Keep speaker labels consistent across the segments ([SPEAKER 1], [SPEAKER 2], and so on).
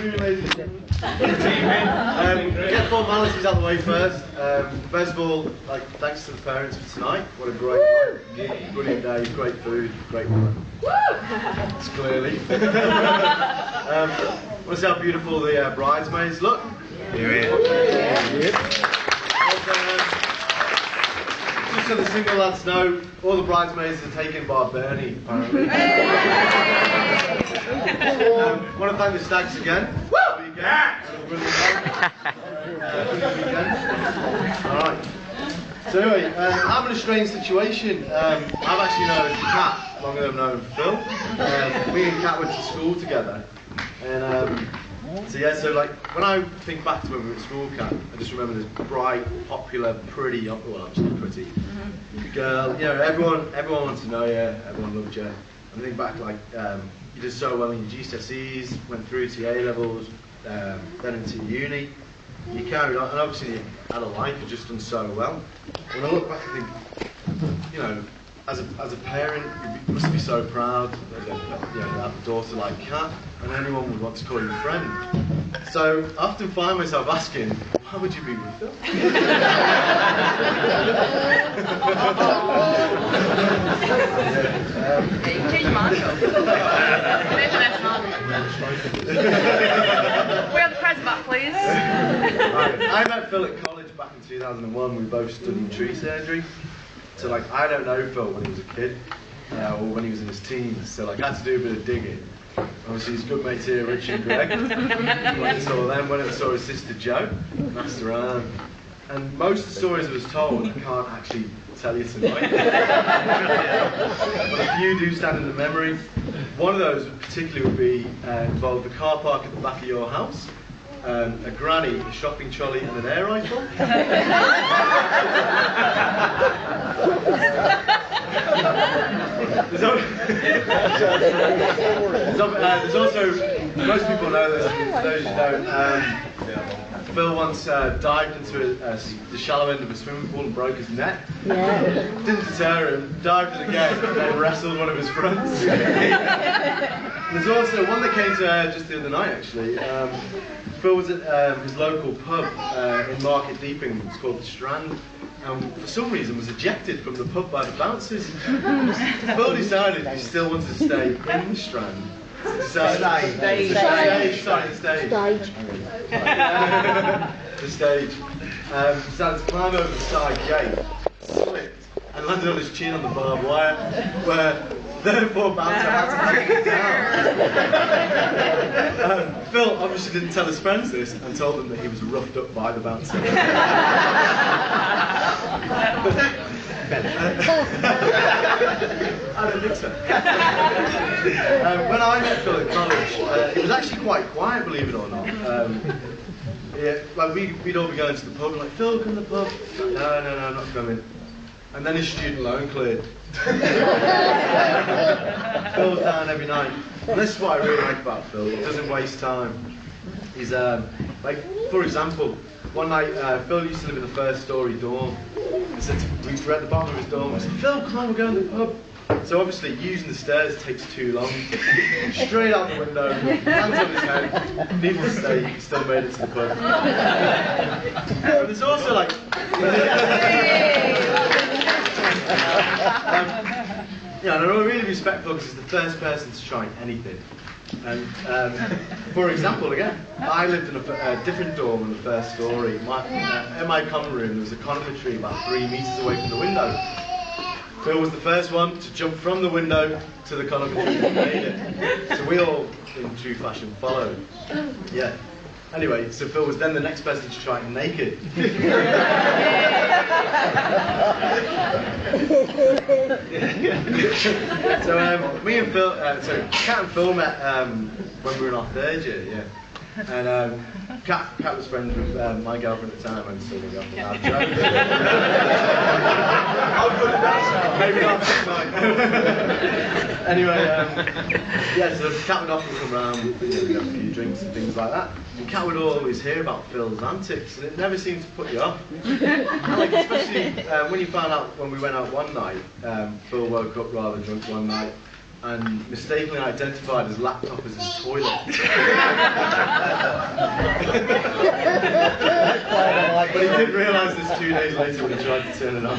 [SPEAKER 1] afternoon, ladies and gentlemen. Get formalities out of the way first. First of all, thanks to the parents for tonight. What a great night. Brilliant day, great food, great woman. It's clearly. Want to see how beautiful the bridesmaids look? Just so the single lads know, all the bridesmaids are taken by Bernie, apparently. Want to thank the stags again. Alright. So anyway, I'm in a strange situation. I've actually known Kat longer than I've known Phil. Me and Kat went to school together. And so yeah, so when I think back to when we were at school, Kat, I just remember this bright, popular, pretty, well actually pretty girl. You know, everyone wanted to know you, everyone loved you. And I think back you did so well in your GCSEs, went through to your A-levels, then into uni. You carried on, and obviously you had a life, you've just done so well. When I look back, I think, you know, as a parent, you must be so proud that you have a daughter like Kat, and anyone would want to call you a friend. So I often find myself asking, why would you be with Phil?
[SPEAKER 2] You can change your mind. We have the present back, please.
[SPEAKER 1] I met Phil at college back in 2001. We both studied tree surgery. So I don't know Phil when he was a kid, or when he was in his teens. So I had to do a bit of digging. Obviously his good mates here, Rich and Greg. Went and saw them, went and saw his sister Jo, messed around. And most of the stories I was told, I can't actually tell you tonight. But a few do stand in the memory. One of those particularly would be involved the car park at the back of your house, a granny, a shopping trolley and an air rifle. There's also, most people know this, for those who don't, Phil once dived into the shallow end of a swimming pool and broke his neck. Yeah. Didn't deter him, dived in again and then wrestled one of his friends. There's also one that came to just the other night actually. Phil was at his local pub in Market Deeping, it's called The Strand, and for some reason was ejected from the pub by the bouncers. Phil decided he still wanted to stay in the Strand. The stage. Decided to climb over the side gate, slipped, and landed on his chin on the barbed wire, where the poor bouncer had to take him down. Phil obviously didn't tell his friends this and told them that he was roughed up by the bouncer. I don't think so. When I met Phil at college, it was actually quite quiet, believe it or not. Yeah, we'd all be going to the pub and Phil, come to the pub. No, I'm not coming. And then his student loan cleared. Phil's down every night. And this is what I really like about Phil. He doesn't waste time. He's for example, one night Phil used to live in the first story dorm. We were at the bottom of his dorm. I said, Phil, come on, we're going to the pub. So obviously using the stairs takes too long. Straight out the window, hands on his head, needless to say, he still made it to the pub. But there's also and I really respect Phil because he's the first person to try anything. And for example, again, I lived in a different dorm in the first story. In my common room, there was a conifer tree about 3 meters away from the window. Phil was the first one to jump from the window to the conifer tree and made it. So we all, in true fashion, followed. Yeah. Anyway, so Phil was then the next person to try it naked. So me and Phil, so Kat and Phil met when we were in our third year, yeah. And Kat was friends with my girlfriend at the time, and still my girlfriend now, Jo. I'll put it down. Maybe not tonight. Anyway, yeah, so Kat would often come round, we'd have a few drinks and things like that. And Kat would always hear about Phil's antics, and it never seemed to put you off. And especially when you found out when we went out one night, Phil woke up rather drunk one night. and mistakenly identified his laptop as his toilet. But he didn't realise this 2 days later when he tried to turn it on.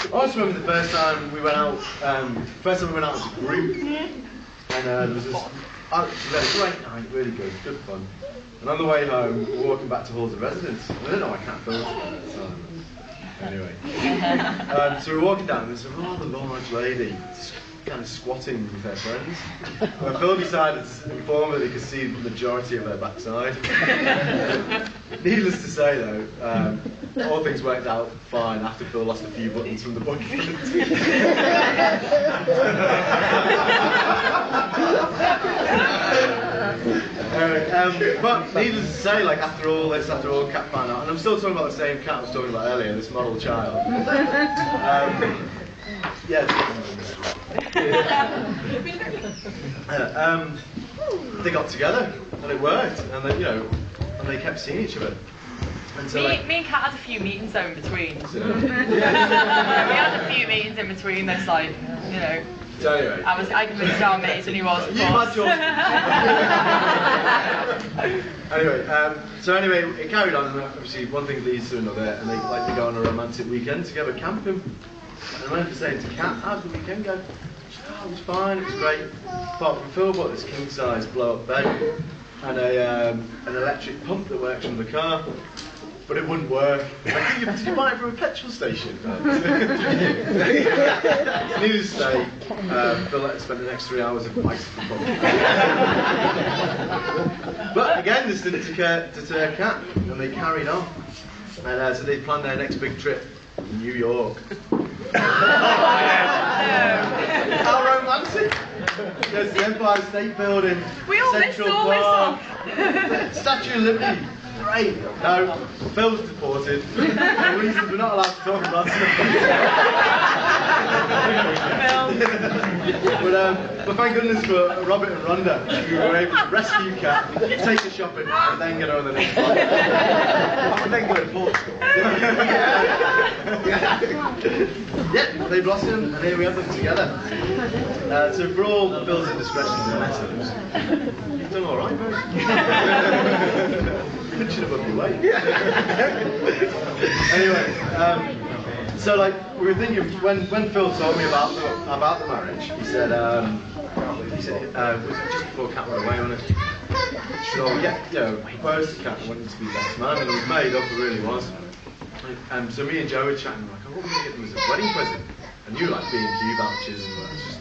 [SPEAKER 1] I also remember the first time we went out. As a group, and there was this. We had a great night, really good fun. And on the way home, we're walking back to halls of residence. I don't know, I can't film at the time. Anyway, so we're walking down, and there's a rather large lady kind of squatting with her friends. And Phil decided to inform her that he could see the majority of her backside. Needless to say, though, all things worked out fine after Phil lost a few buttons from the bucket. But needless to say, like after all Cat found out, and I'm still talking about the same cat I was talking about earlier, this model child. They got together and it worked, and they, and they kept seeing each other. And so,
[SPEAKER 2] me and Kat had a few meetings though in between. We had a few meetings in between. That's like,
[SPEAKER 1] So anyway,
[SPEAKER 2] I convinced our mates and he was.
[SPEAKER 1] You had yours. Anyway, it carried on, and obviously one thing leads to another, and they go on a romantic weekend together camping. And I remember saying to Kat, "How'd the weekend go?" She said, "Oh, it was fine. It was great. Apart from Phil bought this king size blow up bed and an electric pump that works from the car." But it wouldn't work. Like, did you buy it from a petrol station? Needless to say, Phil had to spend the next 3 hours of fighting the pump. But again, this didn't deter Kat, and they carried on. And so they planned their next big trip in New York. How romantic! There's the Empire State Building, Central Park, Statue of Liberty. Great. No, Phil's deported. For reasons we're not allowed to talk about. But thank goodness for Robert and Rhonda, who were able to rescue Kat, take her shopping, and then get her on the next flight. And then go to Portugal. Yeah, they blossomed, and here we have them together. So for all Phil's indiscretions and messes, you've done all right, mate. Should have put me away. Anyway, so like we were thinking when Phil told me about the marriage, he said it was just before Kat went away on it. So proposed to Kat and wanted to be best man, and it was made up, it really was. So me and Joe were chatting, like, oh, what are we going to get them as a wedding present? And you like B&Q vouchers and that's just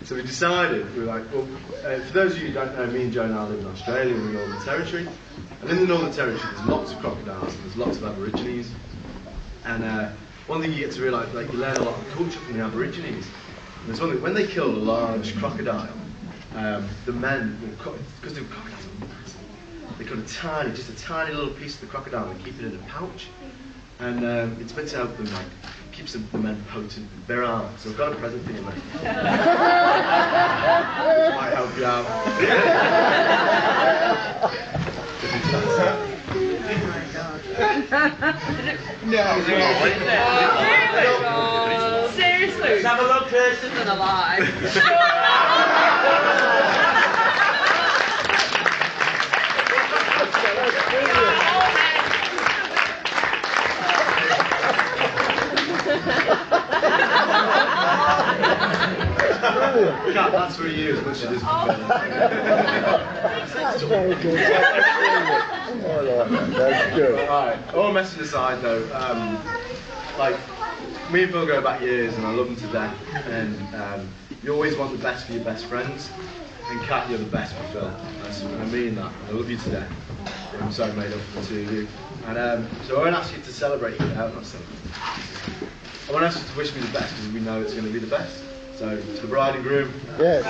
[SPEAKER 1] So we decided, we were like, well, for those of you who don't know, me and Joe now live in Australia, in the Northern Territory. And in the Northern Territory, there's lots of crocodiles and there's lots of Aborigines. And one thing you get to realise, like, you learn a lot of culture from the Aborigines. And there's one thing, when they kill a large crocodile, the men, because the crocodiles are massive, they cut just a tiny little piece of the crocodile and keep it in a pouch. And it's meant to help them, like, keeps the men potent and virile. So I've got a present for you, mate. Might help you out.
[SPEAKER 2] No. Seriously?
[SPEAKER 3] Let's have a look, Kirsten.
[SPEAKER 2] Than alive.
[SPEAKER 1] Kat, that's for you as much as it is for
[SPEAKER 4] That's very good. That's good.
[SPEAKER 1] Alright, all messing aside though, like, me and Phil go back years and I love them to death, and you always want the best for your best friends, and Kat, you're the best for Phil. I mean that, I love you to death. I'm so made up for the two of you. And so I won't ask you to celebrate you, not celebrate. I want to ask you to wish me the best because we know it's going to be the best. So, to the bride and groom.
[SPEAKER 4] Yes.